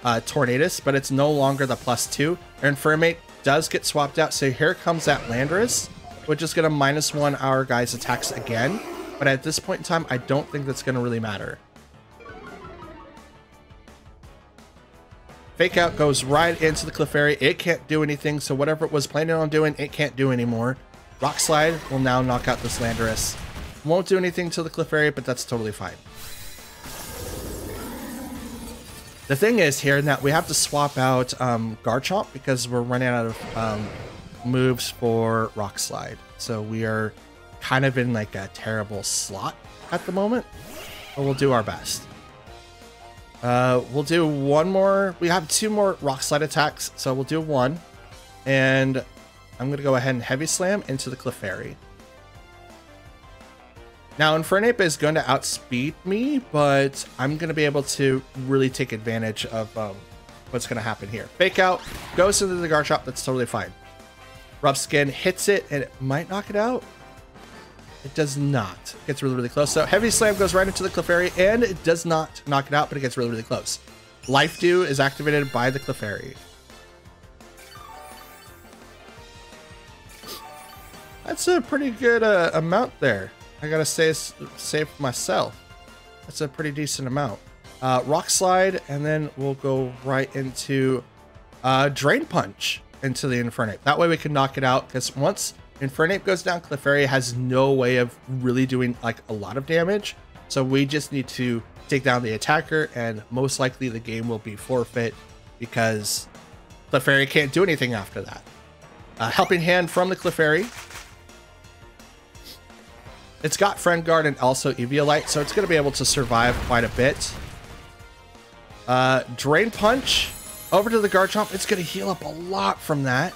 Tornadus, but it's no longer the +2. And Infernape does get swapped out, so here comes that Landorus, which is going to -1 our guy's attacks again. But at this point in time, I don't think that's going to really matter. Fake out goes right into the Clefairy. It can't do anything, so whatever it was planning on doing, it can't do anymore. Rock Slide will now knock out this Landorus. Won't do anything to the Clefairy, but that's totally fine. The thing is here that we have to swap out Garchomp because we're running out of moves for Rock Slide. So we are kind of in like a terrible slot at the moment, but we'll do our best. We'll do one more. We have 2 more Rock Slide attacks, so we'll do one. And I'm going to go ahead and Heavy Slam into the Clefairy. Now, Infernape is going to outspeed me, but I'm going to be able to really take advantage of what's going to happen here. Fake out, goes into the Garchomp, that's totally fine. Rough Skin hits it, and it might knock it out. It does not. It gets really, really close. So Heavy Slam goes right into the Clefairy, and it does not knock it out, but it gets really, really close. Life Dew is activated by the Clefairy. That's a pretty good amount there. I gotta say for myself. That's a pretty decent amount. Rock Slide, and then we'll go right into Drain Punch into the Infernape. That way we can knock it out, because once Infernape goes down, Clefairy has no way of really doing like a lot of damage. So we just need to take down the attacker, and most likely the game will be forfeit because Clefairy can't do anything after that. Helping Hand from the Clefairy. It's got Friend Guard and also Eviolite, so it's going to be able to survive quite a bit. Drain Punch over to the Garchomp. It's going to heal up a lot from that.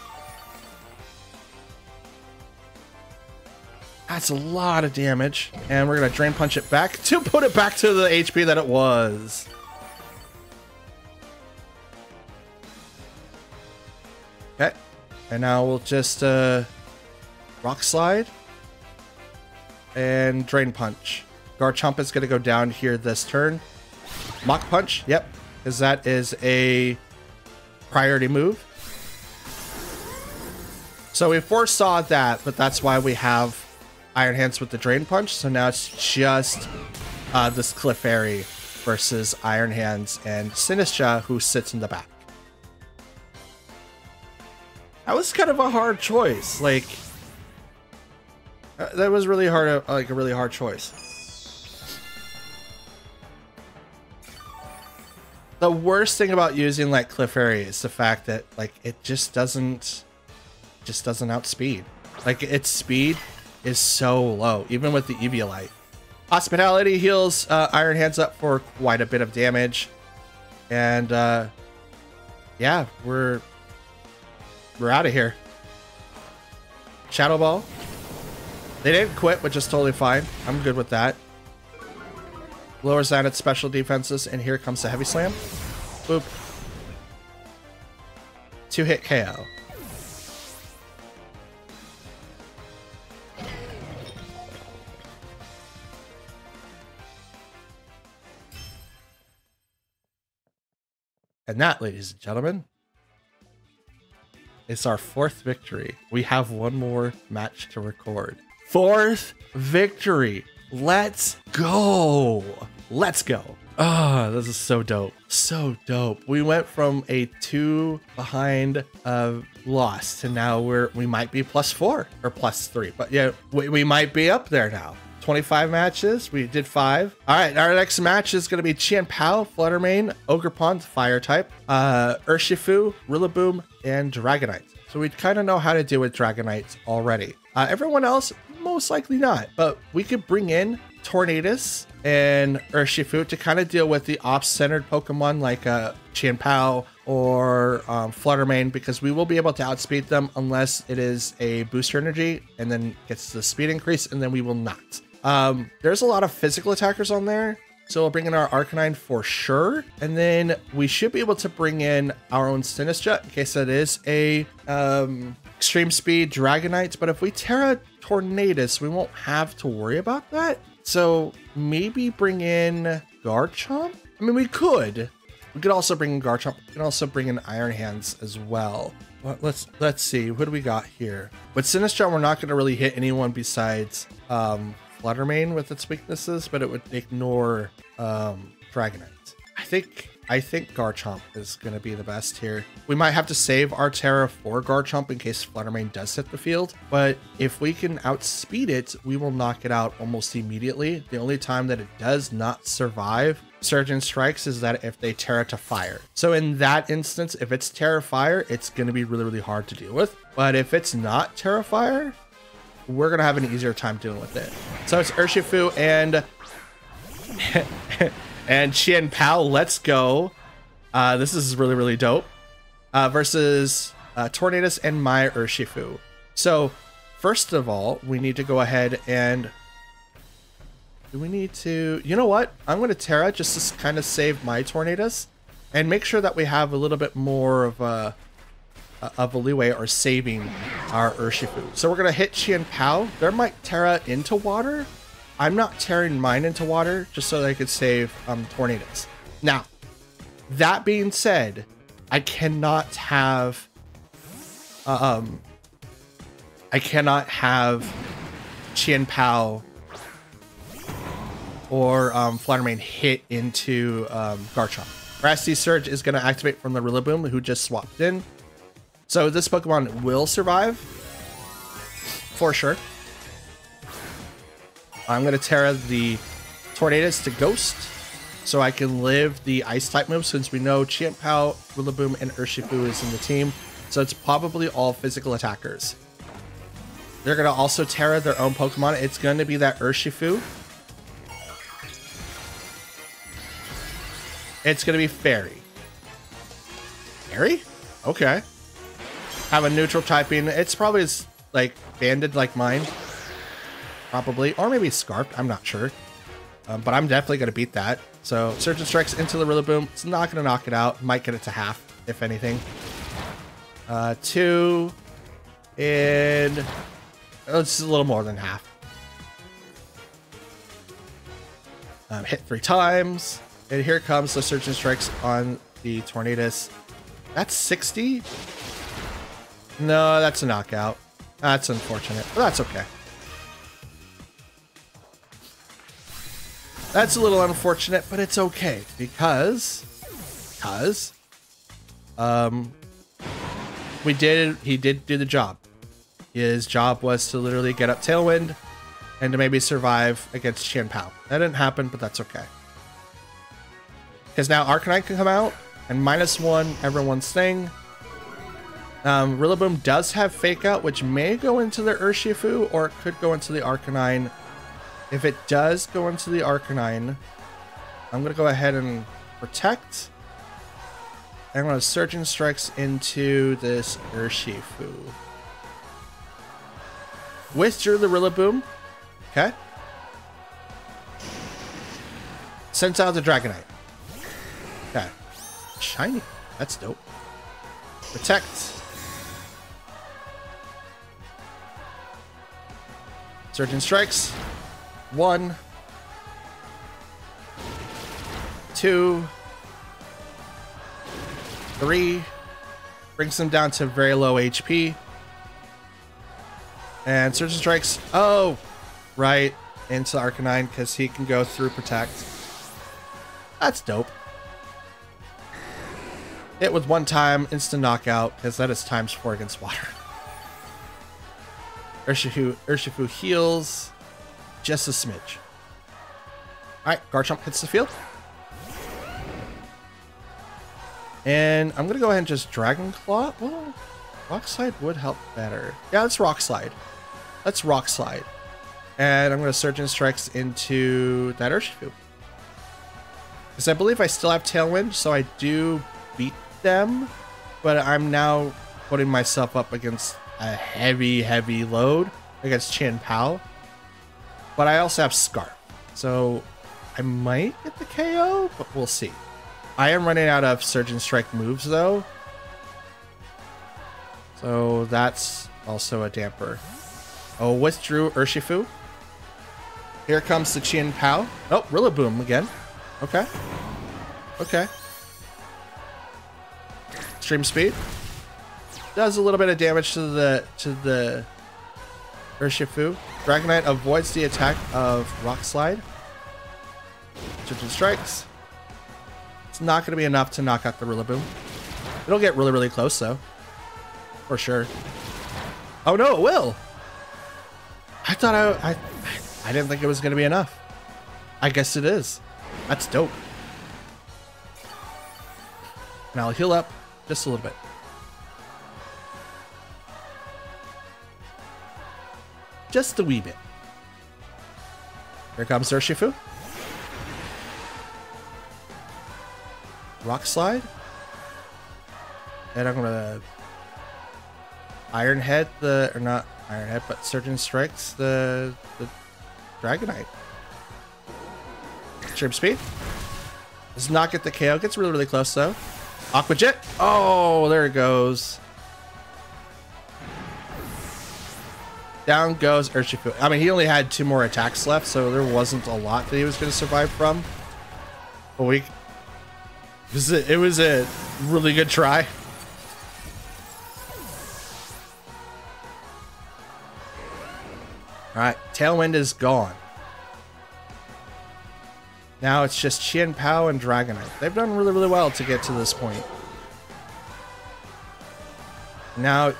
That's a lot of damage. And we're going to Drain Punch it back to put it back to the HP that it was. Okay. And now we'll just Rock Slide. And Drain Punch. Garchomp is going to go down here this turn. Mach Punch, yep, because that is a priority move. So we foresaw that, but that's why we have Iron Hands with the Drain Punch. So now it's just this Clefairy versus Iron Hands and Sinistcha, who sits in the back. That was kind of a hard choice. Like, that was really hard, like a really hard choice. The worst thing about using like Clefairy is the fact that like it just doesn't outspeed. Like its speed is so low, even with the Eviolite. Hospitality heals Iron Hands up for quite a bit of damage, and yeah, we're out of here. Shadow Ball. They didn't quit, which is totally fine. I'm good with that. Lowers down its special defenses, and here comes the Heavy Slam. Boop. 2-hit KO. And that, ladies and gentlemen, is our 4th victory. We have one more match to record. 4th victory. Let's go. Let's go. Ah, this is so dope. So dope. We went from a 2 behind loss to now we might be +4 or +3. But yeah, we might be up there now. 25 matches. We did 5. All right, our next match is going to be Chien-Pao, Fluttermane, Ogerpon, Fire type, Urshifu, Rillaboom, and Dragonite. So we kind of know how to deal with Dragonites already. Everyone else, most likely not. But we could bring in Tornadus and Urshifu to kind of deal with the off-centered Pokemon like Chien-Pao or Fluttermane, because we will be able to outspeed them unless it is a booster energy and then gets the speed increase, and then we will not. There's a lot of physical attackers on there, so we'll bring in our Arcanine for sure, and then we should be able to bring in our own Sinistcha in case that is a extreme speed Dragonite. But if we Terra Tornadus, we won't have to worry about that. So maybe bring in Garchomp. I mean, we could also bring in Garchomp. We can also bring in Iron Hands as well. Well, let's see. What do we got here? With Sinistcha, we're not going to really hit anyone besides Fluttermane with its weaknesses, but it would ignore Dragonite. I think Garchomp is going to be the best here. We might have to save our Terra for Garchomp in case Fluttermane does hit the field, but if we can outspeed it, we will knock it out almost immediately. The only time that it does not survive Surgeon Strikes is that if they Terra to Fire. So in that instance, if it's Terra Fire, it's going to be really, really hard to deal with. But if it's not Terra Fire, we're going to have an easier time dealing with it. So it's Urshifu and and Chien-Pao. Let's go. This is really, really dope. Versus Tornadus and my Urshifu. So first of all, we need to go ahead and do we need to, you know what? I'm going to Terra just to kind of save my Tornadus and make sure that we have a little bit more of a leeway or saving our Urshifu. So we're going to hit Chien-Pao. There might Terra into water. I'm not tearing mine into water just so that I could save Tornadus. Now, that being said, I cannot have Chien-Pao or Fluttermane hit into Garchomp. Rusty Surge is going to activate from the Rillaboom, who just swapped in. So this Pokemon will survive for sure. I'm going to Terra the Tornadus to Ghost so I can live the Ice type move, since we know Chien-Pao, Rillaboom, and Urshifu is in the team. So it's probably all physical attackers. They're going to also Terra their own Pokemon. It's going to be that Urshifu. It's going to be Fairy. Fairy? Okay. Have a neutral typing. It's probably like banded like mine. Probably. Or maybe Scarfed. I'm not sure. But I'm definitely going to beat that. So Surgeon Strikes into the Rillaboom. It's not going to knock it out. Might get it to half, if anything. 2. And it's a little more than half. Hit 3 times. And here comes the Surgeon Strikes on the Tornadus. That's 60. No, that's a knockout. That's unfortunate, but that's okay. That's a little unfortunate, but it's okay because he did do the job. His job was to literally get up Tailwind and to maybe survive against Chien-Pao. That didn't happen, but that's okay. Because now Arcanine can come out and -1 everyone's thing. Rillaboom does have Fake Out, which may go into the Urshifu, or it could go into the Arcanine. If it does go into the Arcanine, I'm going to go ahead and Protect. I'm going to Surgeon Strikes into this Urshifu. Withdrew the Rillaboom. Okay. Sent out the Dragonite. Okay. Shiny. That's dope. Protect. Surgeon Strikes. 1. 2. 3. Brings them down to very low HP. And Surgeon Strikes. Oh, right. Into Arcanine because he can go through Protect. That's dope. Hit with 1 time, instant knockout, because that is ×4 against water. Urshifu heals. just a smidge. All right, Garchomp hits the field. And I'm gonna go ahead and just Dragon Claw. Well, Rock Slide would help better. Yeah, let's Rock Slide. Let's Rock Slide. And I'm gonna Surgeon Strikes into that Urshifu. Because I believe I still have Tailwind, so I do beat them. But I'm now putting myself up against a heavy load against Chin Pao. But I also have Scarf. So I might get the KO, but we'll see. I am running out of Surgeon Strike moves though. So that's also a damper. Oh, withdrew Urshifu. Here comes the Chin Pao. Oh, Rillaboom again. Okay. Okay. Extreme Speed. Does a little bit of damage to the Urshifu. Dragonite avoids the attack of Rock Slide. Surgeon Strikes. It's not going to be enough to knock out the Rillaboom. It'll get really close though. For sure. Oh no, it will. I thought I didn't think it was going to be enough. I guess it is. That's dope. Now I'll heal up just a little bit. Just a wee bit. Here comes Urshifu. Rock Slide. And I'm gonna Iron Head or not Iron Head, but Surgeon Strikes the Dragonite. Extreme Speed. Does not get the KO. Gets really close though. Aqua Jet. Oh, there it goes. Down goes Urshifu. I mean, he only had 2 more attacks left, so there wasn't a lot that he was going to survive from. But it was a really good try. All right, Tailwind is gone. Now it's just Chin Pao and Dragonite. They've done really well to get to this point. Now,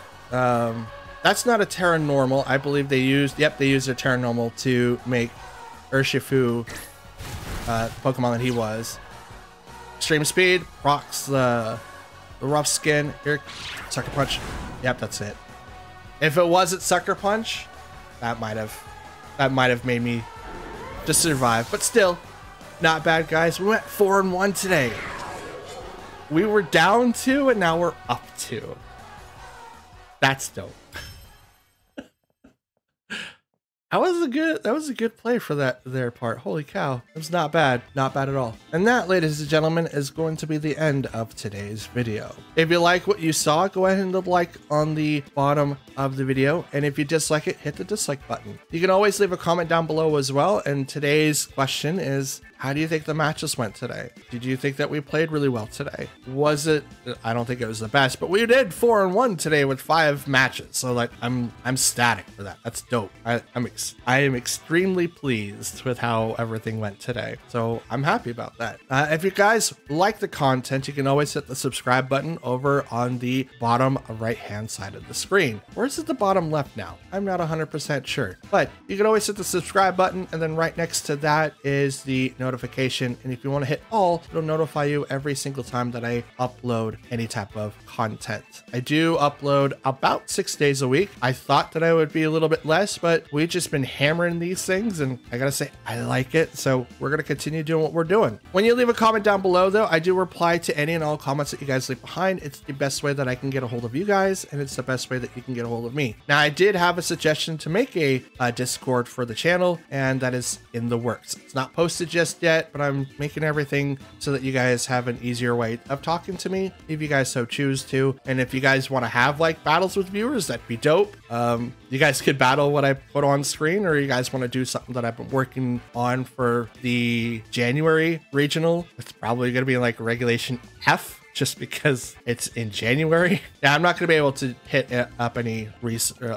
that's not a Terra Normal. I believe they used their Terra Normal to make Urshifu Pokemon that he was. Extreme Speed, procs the rough skin. Here, Sucker Punch. Yep, that's it. If it wasn't Sucker Punch, that might have made me just survive. But still, not bad, guys. We went 4-1 today. We were down 2 and now we're up 2. That's dope. That was a good play for their part. Holy cow. It was not bad. Not bad at all. And that, ladies and gentlemen, is going to be the end of today's video. If you like what you saw, go ahead and hit like on the bottom of the video. And if you dislike it, hit the dislike button. You can always leave a comment down below as well. And today's question is, how do you think the matches went today? Did you think that we played really well today? Was it? I don't think it was the best, but we did 4-1 today with 5 matches. So like, I'm static for that. That's dope. I am extremely pleased with how everything went today. So I'm happy about that. If you guys like the content, you can always hit the subscribe button over on the bottom right-hand side of the screen. Or is it the bottom left now? I'm not 100% sure, but you can always hit the subscribe button, and then right next to that is the notification. And if you want to hit all, it'll notify you every single time that I upload any type of content. I do upload about 6 days a week. I thought that I would be a little bit less, but we've just been hammering these things, and I gotta say, I like it. So we're gonna continue doing what we're doing. When you leave a comment down below though, I do reply to any and all comments that you guys leave behind. It's the best way that I can get a hold of you guys, and it's the best way that you can get a hold of me. Now, I did have a suggestion to make a Discord for the channel, and that is in the works. It's not posted just yet, but I'm making everything so that you guys have an easier way of talking to me if you guys so choose to. And if you guys want to have like battles with viewers, that'd be dope. You guys could battle what I put on screen, or you guys want to do something that I've been working on for the January regional. It's probably going to be like Regulation F, just because it's in January. Now, I'm not going to be able to hit up any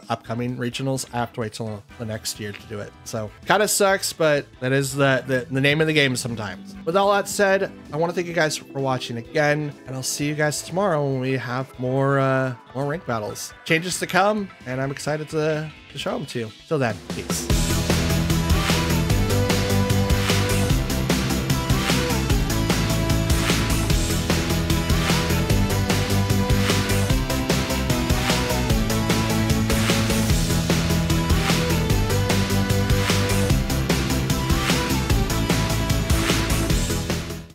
upcoming regionals. I have to wait till the next year to do it. So kind of sucks, but that is the name of the game sometimes. With all that said, I want to thank you guys for watching again, and I'll see you guys tomorrow when we have more rank battles. Changes to come, and I'm excited to show them to you. Till then, peace.